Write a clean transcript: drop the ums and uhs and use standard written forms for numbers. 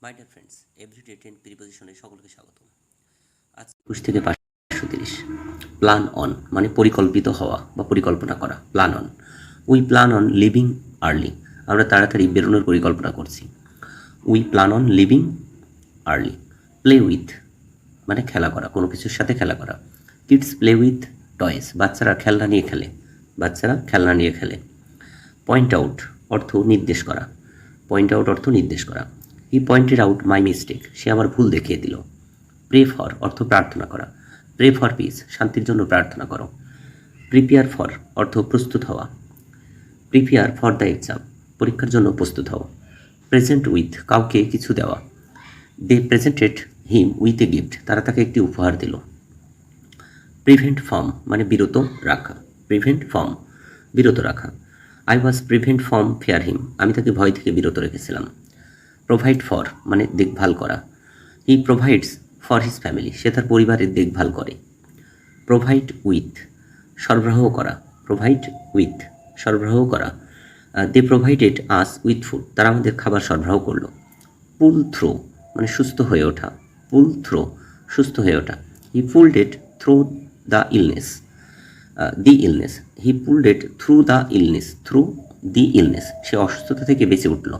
My dear friends, everyday 10 প্রিপোজিশনে সকলকে স্বাগত। আজ 21 থেকে 530। প্ল্যান অন মানে পরিকল্পিত হওয়া বা পরিকল্পনা করা। Plan on, we plan on living early, আমরা তাড়াতাড়ি বেরোনোর পরিকল্পনা করছি। We plan on living early. Play with মানে খেলা করা, কোনো কিছুর সাথে খেলা করা। কিডস প্লে উইথ টয়েস, বাচ্চারা খেলনা নিয়ে খেলে, বাচ্চারা খেলনা নিয়ে খেলে। পয়েন্ট আউট অর্থ নির্দেশ করা, পয়েন্ট আউট অর্থ নির্দেশ করা। হি পয়েন্টেড আউট মাই মিস্টেক, সে আমার ভুল দেখিয়ে দিল। প্রে ফর অর্থ প্রার্থনা করা, প্রে ফর পিস, শান্তির জন্য প্রার্থনা করো। প্রিপেয়ার ফর অর্থ প্রস্তুত হওয়া, প্রিপেয়ার ফর দ্য এক্সাম, পরীক্ষার জন্য প্রস্তুত হও। প্রেজেন্ট উইথ কাউকে কিছু দেওয়া, they presented him with a gift, তারা তাকে একটি উপহার দিল। প্রিভেন্ট ফ্রম মানে বিরত রাখা, প্রিভেন্ট ফ্রম বিরত রাখা। I was prevent from fear him, আমি তাকে ভয় থেকে বিরত রেখেছিলাম। প্রোভাইড ফর মানে দেখভাল করা, হি প্রোভাইডস ফর হিজ ফ্যামিলি, সে তার পরিবারের দেখভাল করে। প্রোভাইড উইথ সরবরাহ করা, প্রোভাইড উইথ সরবরাহ করা। They provided us with food, তারা আমাদের খাবার সরবরাহ করলো। পুল থ্রো মানে সুস্থ হয়ে ওঠা, পুল থ্রো সুস্থ হয়ে ওঠা। He pulled it through the illness, the illness, he pulled it through the illness, through the illness, সে অসুস্থতা থেকে বেঁচে উঠল।